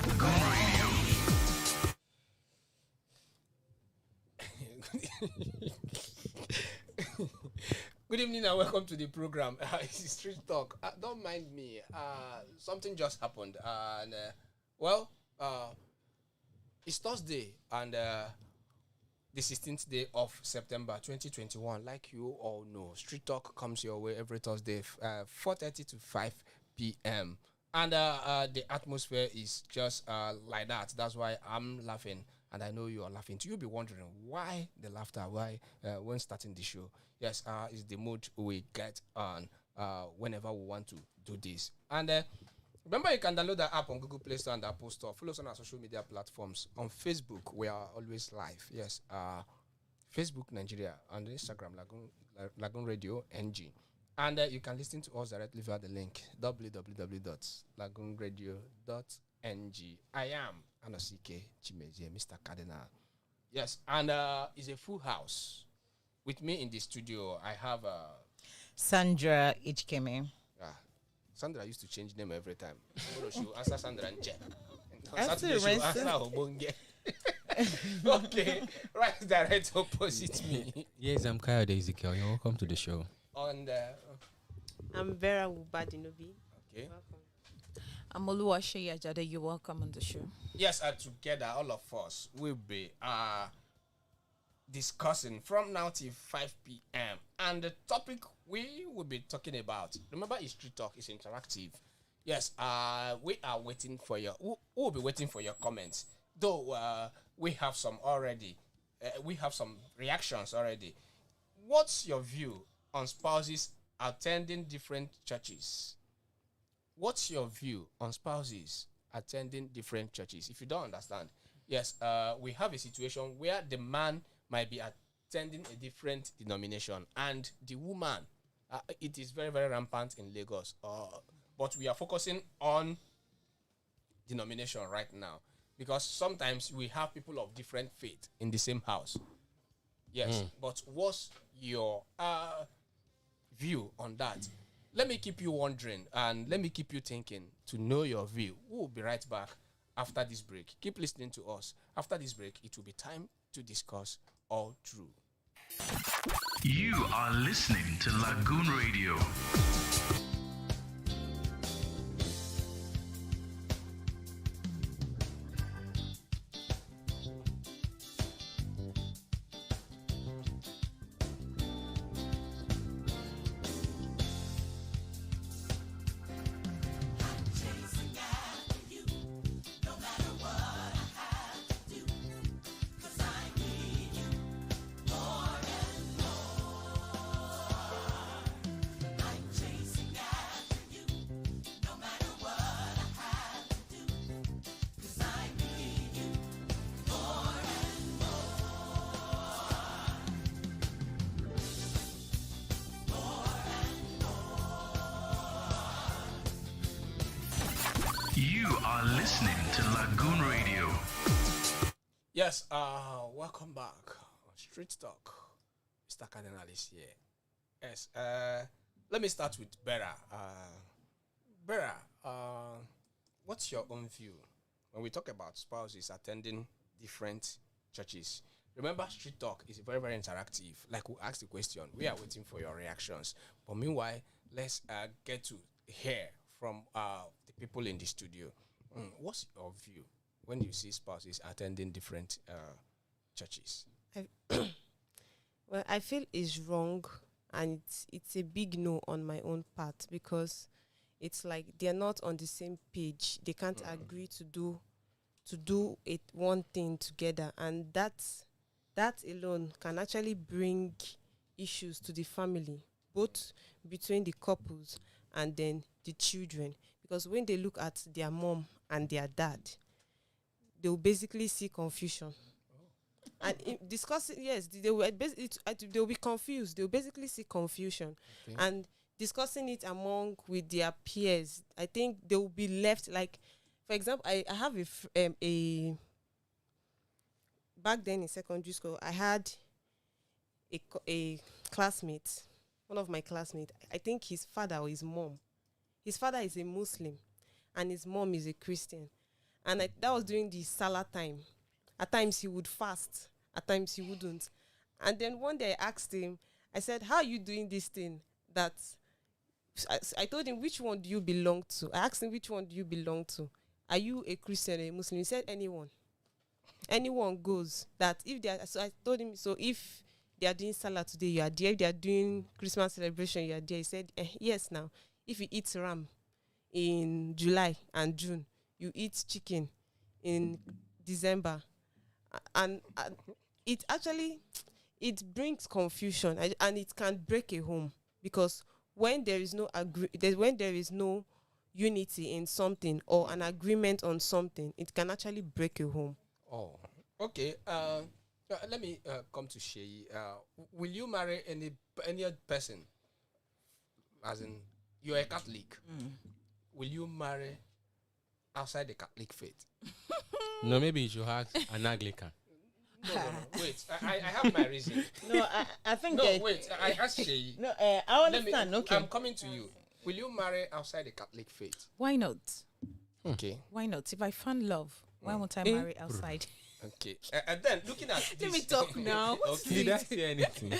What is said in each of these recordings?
Lagoon Radio. Good evening and welcome to the program. It's Street Talk. Don't mind me. Something just happened, and it's Thursday and the 16th day of September 2021. Like you all know, Street Talk comes your way every Thursday, 4:30 to 5 p.m. And the atmosphere is just like that. That's why I'm laughing. And I know you are laughing too. You'll be wondering why the laughter, why when starting the show. Yes, it's the mood we get on whenever we want to do this. And remember, you can download the app on Google Play Store and Apple Store. Follow us on our social media platforms. On Facebook, we are always live. Yes, Facebook Nigeria, and Instagram, Lagoonradio.Ng. And you can listen to us directly via the link www.LagoonRadio.Ng. I am Anosike Chimezie, Mr. Cardinal. Yes, and it's a full house. With me in the studio, I have Sandra Ichkeme. Sandra used to change name every time. She will answer Sandra and Che. Okay, right direct opposite me. Yes, I'm Kayode Ezekiel. You're welcome to the show. I'm Vera Ubadinobi. Okay. Welcome. I'm Olumakaiye Ajade. You're welcome on the show. Yes, together, all of us will be discussing from now till 5 p.m. And the topic we will be talking about, remember, it's Street Talk, it's interactive. Yes, we are waiting for we'll be waiting for your comments. Though we have some already. We have some reactions already. What's your view on spouses attending different churches? What's your view on spouses attending different churches? If you don't understand, yes, we have a situation where the man might be attending a different denomination and the woman, it is very, very rampant in Lagos. But we are focusing on denomination right now because sometimes we have people of different faith in the same house. Yes, but what's your view on that? Let me keep you wondering and let me keep you thinking to know your view. We'll be right back after this break. Keep listening to us. After this break, it will be time to discuss all through. You are listening to Lagoon Radio. You are listening to Lagoon Radio. Yes, welcome back on Street Talk. Mr. Cardinal is here. Yes, let me start with Bera. Bera, what's your own view when we talk about spouses attending different churches? Remember, Street Talk is very, very interactive. Like, we ask the question, we are waiting for your reactions. But meanwhile, let's get to hear from the people in the studio. What's your view when you see spouses attending different churches? Well, I feel it's wrong, and it's a big no on my own part because it's like they're not on the same page. They can't agree to do it one thing together, and that alone can actually bring issues to the family, both between the couples and then the children. Because when they look at their mom and their dad, they will basically see confusion. And discussing, yes, they will be confused. They will basically see confusion. Okay. And discussing it among with their peers, I think they will be left like, for example, I have a back then in secondary school, I had a classmate, one of my classmates. I think his father or his mom. His father is a Muslim, and his mom is a Christian. and that was during the Salah time. At times he would fast, at times he wouldn't. And then one day I asked him, I said, how are you doing this thing? That I told him, which one do you belong to? I asked him, which one do you belong to? Are you a Christian or a Muslim? He said, anyone. Anyone goes. That if they are, so I told him, so if they are doing Salah today, you are there. If they are doing Christmas celebration, you are there. He said, yes, now. If you eat ram in July and June, you eat chicken in December. And it actually, it brings confusion and it can break a home, because when there is no when there is no unity in something or an agreement on something, it can actually break a home. Oh, okay. Let me come to Sheyi. Will you marry any person? As in, you're a Catholic. Will you marry outside the Catholic faith? No, maybe you should ask an Anglican. No. Wait, I have my reason. No, I think. No, wait. I asked Sheyi. No, I understand. Okay. I'm coming to you. Will you marry outside the Catholic faith? Why not? Okay. Why not? If I find love, why won't I marry outside? Okay. And then looking at this. Let me talk now. Okay. Did I say anything?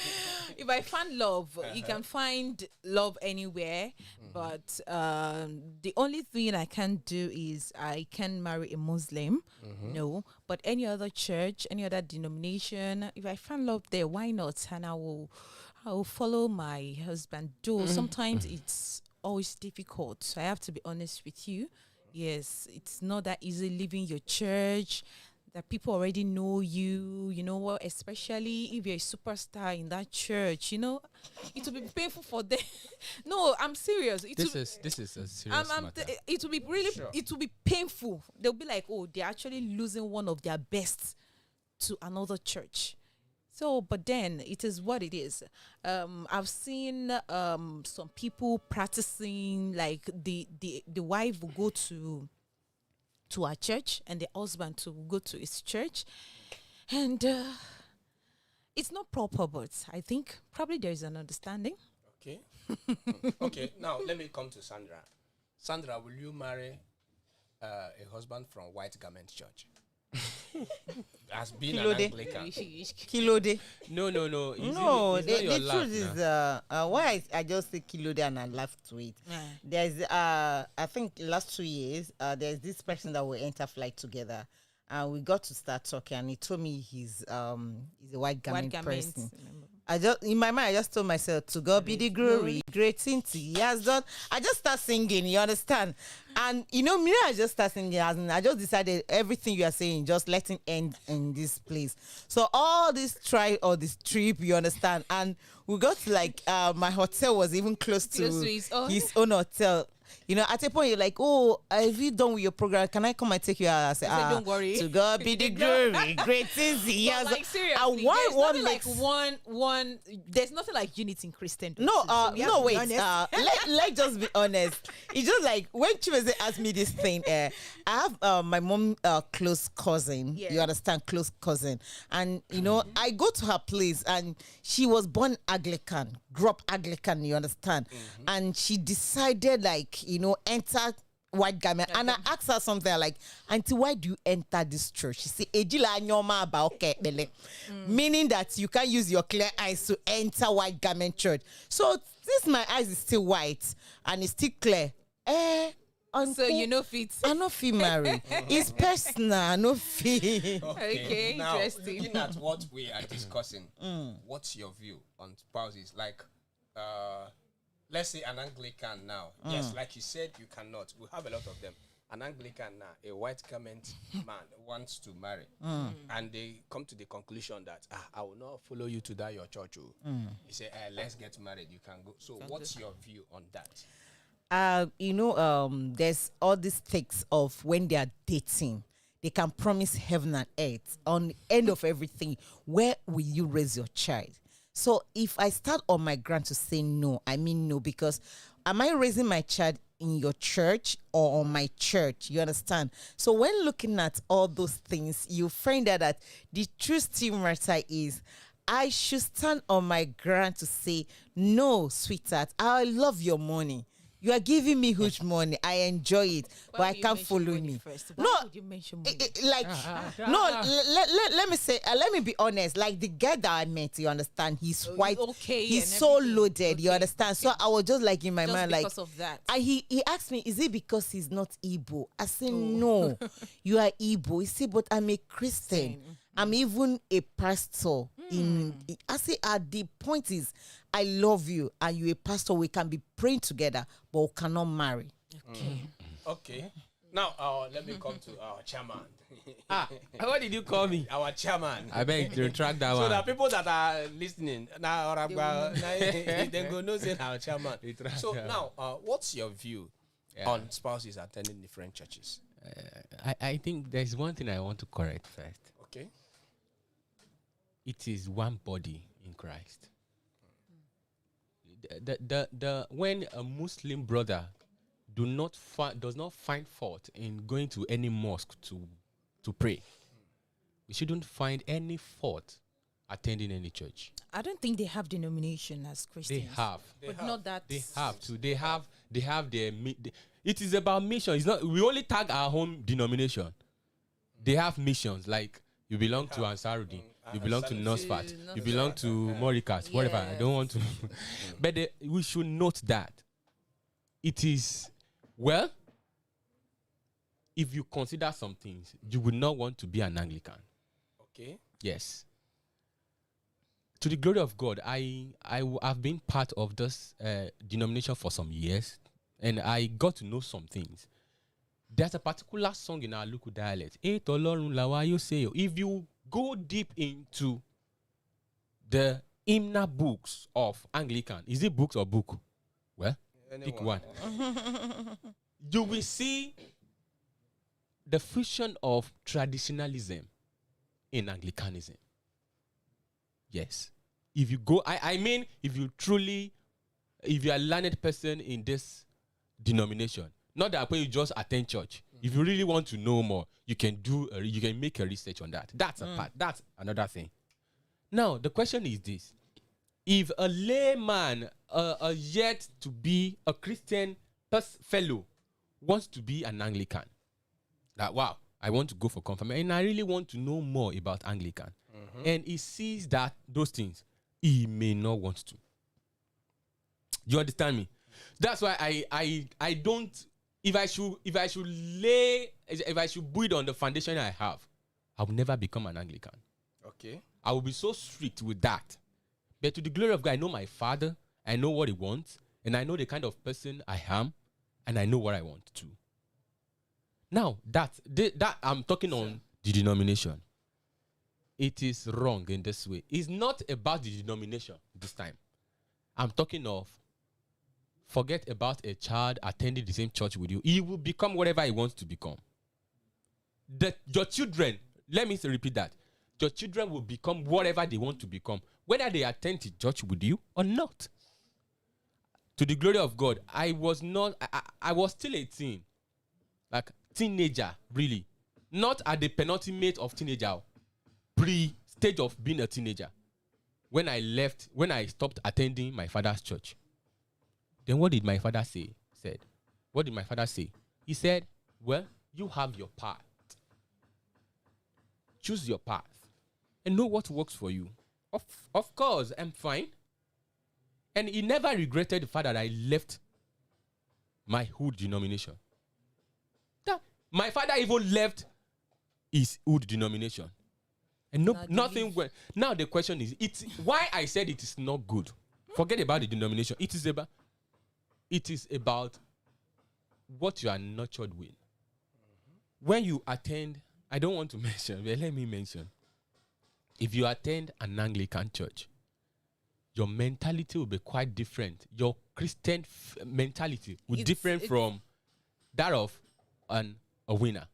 If I find love, you can find love anywhere. But the only thing I can do is I can marry a Muslim. No. But any other church, any other denomination, if I find love there, why not? And I will follow my husband. Though sometimes it's always difficult. I have to be honest with you. Yes, it's not that easy leaving your church. That people already know you, you know what, especially if you're a superstar in that church, you know, it will be painful for them. No, I'm serious. This is a serious matter. It will be really, it will be painful. They'll be like, oh, they're actually losing one of their best to another church. So, but then it is what it is. I've seen some people practicing, like the wife will go to our church and the husband to go to his church, and it's not proper, but I think probably there is an understanding. Okay. Okay, now let me come to Sandra. Sandra, will you marry a husband from White Garment Church? As being an Anglican. Kilode. No. No, the truth is, why I just say Kilode and I laugh to it. There's, I think last 2 years, there's this person that we enter flight together. And we got to start talking, and he told me he's a white garment person. In my mind, I just told myself, to God be the glory, great things he has done. I just start singing, you understand? And you know, me, I just start singing, and I just decided everything you are saying, just let it end in this place. So all this this trip, you understand? And we got to like, my hotel was even close to his own hotel. You know, at a point you're like, oh, have you done with your program? Can I come and take you out? I said, don't worry. To God be the glory. Great things he has. Like seriously, there's nothing like unity in Christendom. No, wait. Let's just be honest. It's just like when Chimeze asked me this thing. I have my mom close cousin. Yeah. You understand, close cousin, and you know I go to her place, and she was born Anglican, grew up Anglican. You understand, and she decided like, you know, enter white garment. And I asked her something like, Auntie, why do you enter this church? She said, Ejila nyoma about meaning that you can't use your clear eyes to enter white garment church. So since my eyes is still white and it's still clear, so you know fit. I no fit marry. It's personal. I no fit. Okay, now, interesting. Looking at what we are discussing, what's your view on spouses? Like, let's say an Anglican now. Yes, like you said, you cannot. We have a lot of them. An Anglican now, a white garment man wants to marry, and they come to the conclusion that I will not follow you to that your church. You say, let's get married. You can go. So, what's your view on that? You know, there's all these takes of when they are dating. They can promise heaven and earth. On the end of everything, where will you raise your child? So if I start on my ground to say no, I mean no, because am I raising my child in your church or on my church? You understand? So when looking at all those things, you find out that the true still matter is I should stand on my ground to say, no, sweetheart, I love your money. You are giving me huge money. I enjoy it, but I can't follow me. Why would you mention money? Let me say, let me be honest. Like the guy that I met, you understand? He's white. Okay, he's and so everything. loaded. Okay, You understand? So I was just like in my Just mind, like because of that. he asked me, is it because he's not Igbo? I said, no, you are Igbo. He said, but I'm a Christian. I'm even a pastor. I say, the point is, I love you and you're a pastor. We can be praying together, but we cannot marry. Okay. Now, let me come to our chairman. What did you call me? Our chairman. I beg to retract that So one. the people that are listening now, they go know say our chairman. So now, what's your view on spouses attending different churches? I think there's one thing I want to correct first. Okay. It is one body in Christ. When a Muslim brother does not find fault in going to any mosque to pray, we shouldn't find any fault attending any church. I don't think they have denomination as Christians. They have. But not that. They have to. They have their. It is about mission. It's not. We only tag our home denomination. They have missions like you belong to Ansarudin, you belong to Nosfat, you belong to Morikas, whatever. I don't want to. But we should note that it is if you consider some things, you would not want to be an Anglican. Okay. Yes. To the glory of God, I have been part of this denomination for some years, and I got to know some things. There's a particular song in our local dialect. If you go deep into the hymnal books of Anglican, is it books or book? Well, pick one. You will see the fusion of traditionalism in Anglicanism. Yes. If you go, I mean, if you are a learned person in this denomination, not that when you just attend church. If you really want to know more, you can make a research on that. That's a part. That's another thing. Now, the question is this. If a layman, yet to be a Christian fellow, wants to be an Anglican, that, wow, I want to go for confirmation, and I really want to know more about Anglican, and he sees that those things, he may not want to. You understand me? That's why I don't. If I should build on the foundation I have, I will never become an Anglican. Okay. I will be so strict with that. But to the glory of God, I know my Father, I know what He wants, and I know the kind of person I am, and I know what I want to. Now, that I'm talking on the denomination. It is wrong in this way. It's not about the denomination this time. I'm talking of forget about a child attending the same church with you. He will become whatever he wants to become. Your children, let me repeat that. Your children will become whatever they want to become, whether they attend the church with you or not. To the glory of God, I was still 18. Like teenager, really. Not at the penultimate of teenager, pre-stage of being a teenager. When I stopped attending my father's church. Then what did my father say? What did my father say? He said, well, you have your path. Choose your path. And know what works for you. Of course, I'm fine. And he never regretted the fact that I left my hood denomination. My father even left his hood denomination. And nothing went. Now the question is, it's why I said it is not good. Forget about the denomination. It is about what you are nurtured with. When you attend, I don't want to mention, but let me mention. If you attend an Anglican church, your mentality will be quite different. Your Christian mentality will be different from that of a winner.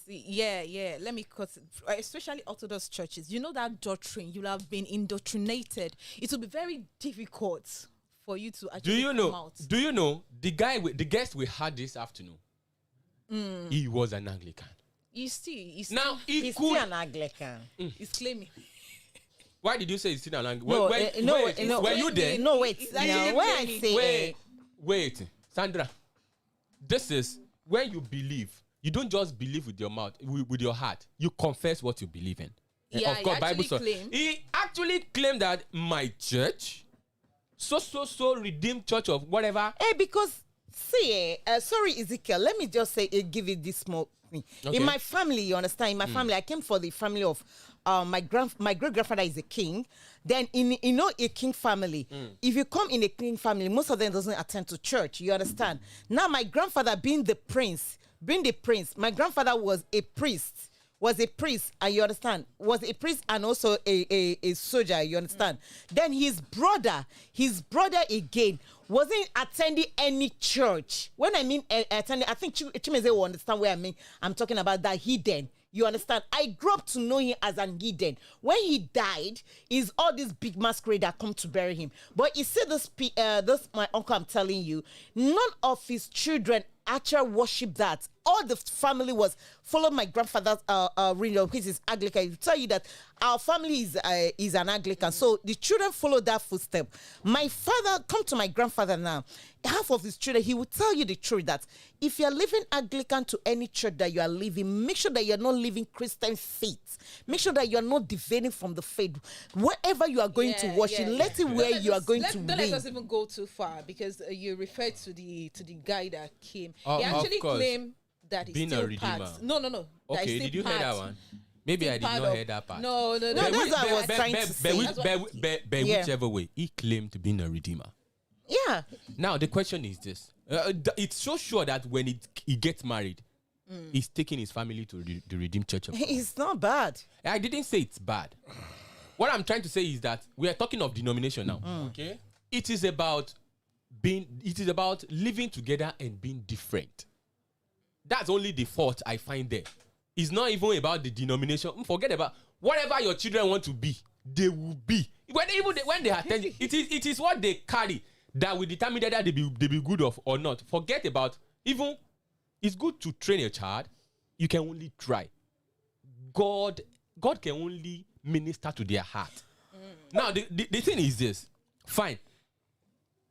See, yeah. Let me cut. Especially Orthodox churches, you know that doctrine. You'll have been indoctrinated. It will be very difficult for you to actually come out. Do you know the guest we had this afternoon? He was an Anglican. He's still an Anglican. He's claiming. Why did you say he's still an Anglican? No, were you there? No, wait. Now, when I say wait. Sandra, this is when you believe. You don't just believe with your mouth, with your heart. You confess what you believe in. Yeah, of course, Bible he actually claimed that my church, so redeemed church of whatever. Because see, sorry Ezekiel, let me just say, give you this small thing. Okay. In my family, you understand? In my family, I came for the family of my great grandfather is a king. Then in a king family, if you come in a king family, most of them doesn't attend to church. You understand? Now my grandfather being the prince, my grandfather was a priest, and you understand, was a priest and also a soldier, you understand. Then his brother again wasn't attending any church. When I mean attending, I think Chimeze will understand where I mean. I'm talking about that hidden. You understand? I grew up to know him as an hidden. When he died, is all this big masquerade that come to bury him. But you see this my uncle, I'm telling you, none of his children actually worship that. All the family was follow my grandfather's religion, which is Anglican. To tell you that our family is an Anglican, so the children follow that footstep. My father, come to my grandfather now. Half of his children, he will tell you the truth that if you are living Anglican to any church that you are living, make sure that you are not living Christian faith. Make sure that you are not deviating from the faith. Wherever you are going to worship, let it where you are going to Don't let us even go too far, because you referred to the guy that came. He actually claimed that he's being still a redeemer. part. No. Okay, did you hear that one? Maybe I did not hear that part. No. that's what I was trying to say. Whichever way, he claimed being a redeemer. Yeah. Now the question is this: it's so sure that when he gets married, he's taking his family to the Redeemed Church of God. It's not bad. I didn't say it's bad. What I'm trying to say is that we are talking of denomination now. Okay. It is about living together and being different. That's only the fault I find there. It's not even about the denomination. Forget about whatever your children want to be, they will be. When they attend, it is what they carry that will determine whether they be good or not. Forget about even. It's good to train a child. You can only try. God can only minister to their heart. Now the thing is this. Fine.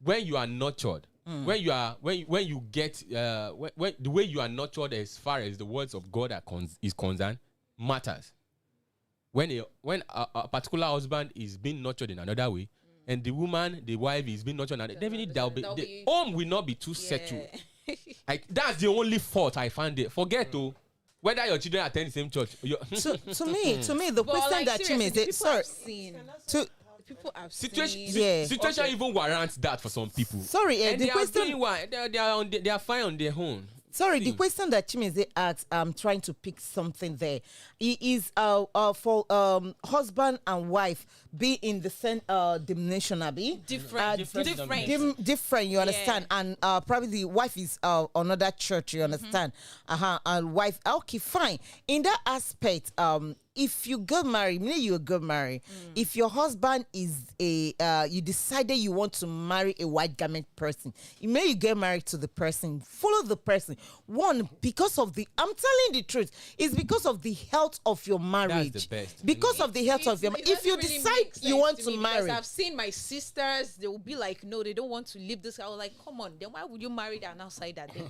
When you are nurtured, when you get when the way you are nurtured as far as the words of God is concerned matters. When a particular husband is being nurtured in another way, and the wife is being nurtured, definitely the home will not be too settled. That's the only fault I find it. Forget whether your children attend the same church. To me, the question that you may say, sorry, people have situation even warrants that for some people. Sorry, and the they question they are fine on their own. Sorry, the question that Chimeze asked, I'm trying to pick something there. It is for husband and wife be in the same denomination, Abi. Different, you understand? Yeah. And probably the wife is another church, you understand? And wife, okay, fine. In that aspect, if you get married, you get married. If your husband is you decided you want to marry a white garment person, you get married to the person, follow the person. One, because of I'm telling the truth, it's because of the health of your marriage. That's the best. Because of the health of your marriage. If you really decide you want to marry. I've seen my sisters, they will be like, no, they don't want to leave this. I was like, come on, then why would you marry an outsider then?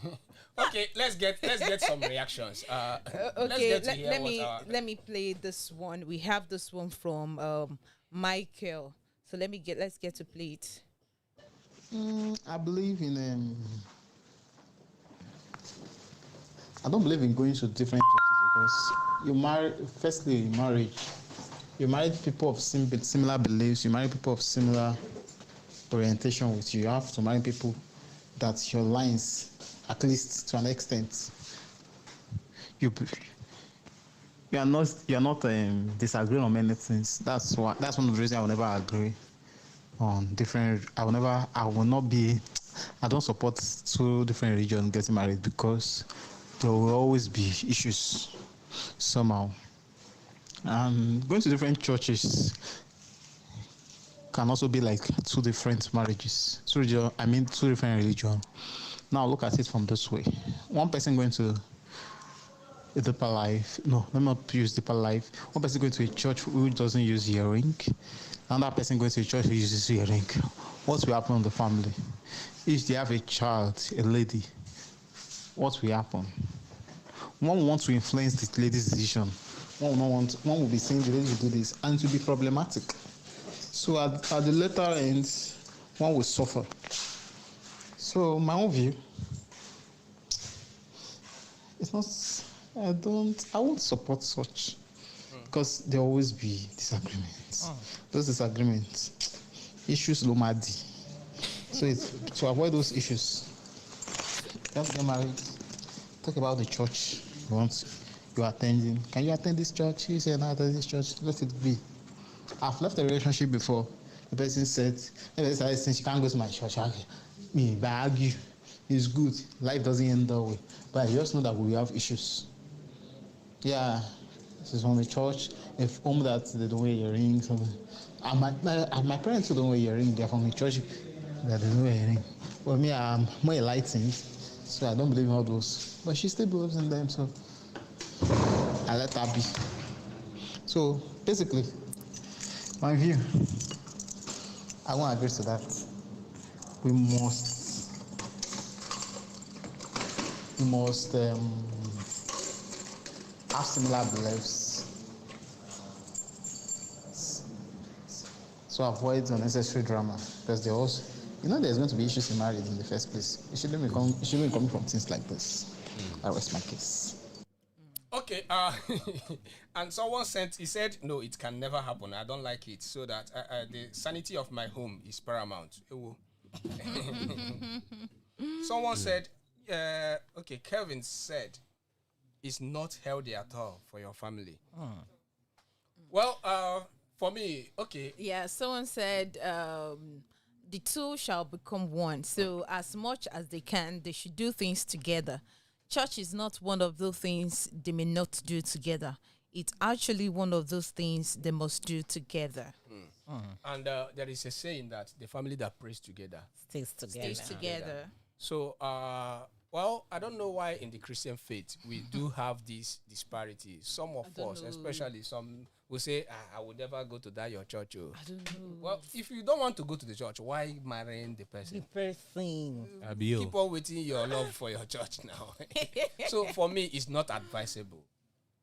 Okay, let's get some reactions. Okay, let me play this one. We have this one from Michael. So let's get to play it. I believe in I don't believe in going to different churches because you marry people of similar beliefs, you marry people of similar orientation with you. You have to marry people that your lines, at least to an extent, you are not disagreeing on many things. That's one of the reasons I will never agree on different. I don't support two different religions getting married because there will always be issues somehow. Going to different churches can also be like two different marriages. Two different religions. Now look at it from this way. One person going to a deeper life. No, let me not use deeper life. One person going to a church who doesn't use earring, another person going to a church who uses earring. What will happen in the family? If they have a child, a lady, what will happen? One will want to influence the lady's decision. One will not want. One will be saying the lady will do this, and it will be problematic. So at the later end, one will suffer. So my own view, it's not. I won't support such because there will always be disagreements. Those disagreements, issues lomadi. So it's to avoid those issues. Just get married. Talk about the church you're attending. Can you attend this church? You say, no, attend this church. Let it be. I've left a relationship before. The person said, since she can't go to my church, me, but I argue. It's good. Life doesn't end that way. But I just know that we have issues. Yeah, this is from the church. If that they don't wear earrings, and my parents who don't wear earrings, they're from the church that they don't wear earrings. Well, me, I'm more enlightened, so I don't believe in all those. But she still believes in them, so I let her be. So basically, my view, I won't agree to that. We must have similar beliefs, so avoid unnecessary drama, because there's going to be issues in marriage in the first place. It shouldn't be coming from things like this. That was my case. Okay, and someone he said, no, it can never happen. I don't like it, so that the sanity of my home is paramount. Someone said, okay, Kevin said, it's not healthy at all for your family. Well, for me, okay. Yeah, someone said the two shall become one. So as much as they can, they should do things together. Church is not one of those things they may not do together. It's actually one of those things they must do together. And there is a saying that the family that prays together Stays together. So, well, I don't know why in the Christian faith we do have this disparity. Some of us, especially some, will say, I would never go to that your church. Oh. I don't know. Well, if you don't want to go to the church, why marrying the person? Keep on waiting your love for your church now. So for me, it's not advisable.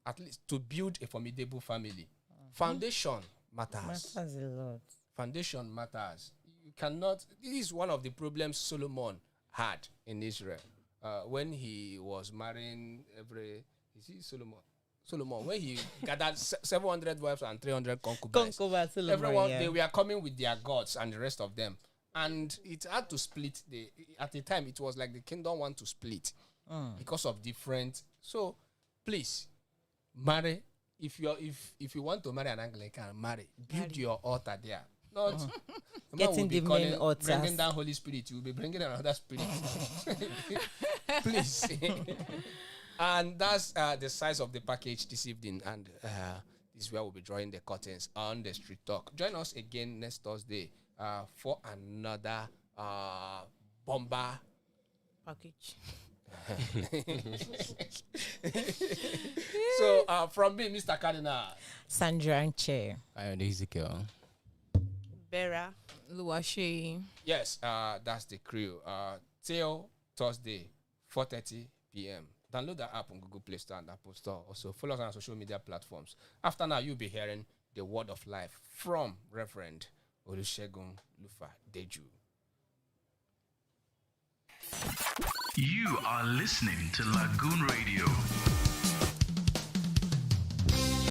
At least to build a formidable family. Foundation matters. Matters a lot. Foundation matters. You cannot. This is one of the problems Solomon had in Israel when he was marrying Solomon, when he gathered 700 wives and 300 concubines. They were coming with their gods and the rest of them, and it had to split. At the time, it was like the kingdom want to split because of different. So, please marry. If you want to marry an Anglican, marry. Build your altar there. Not getting the main altar. Bringing down Holy Spirit, you will be bringing another spirit. Please. And that's the size of the package this evening. And this is where we'll be drawing the curtains on the Street Talk. Join us again next Thursday for another bomber Package. So from me, Mr. Cardinal, Sandra and Chair. I am Ezekiel. Bera. Luashe. yes, that's the crew. Till Thursday, 4:30 p.m. Download the app on Google Play Store and Apple Store. Also, follow us on our social media platforms. After now, you'll be hearing the word of life from Rev'd Olusegun Lufa-Deju. You are listening to Lagoon Radio.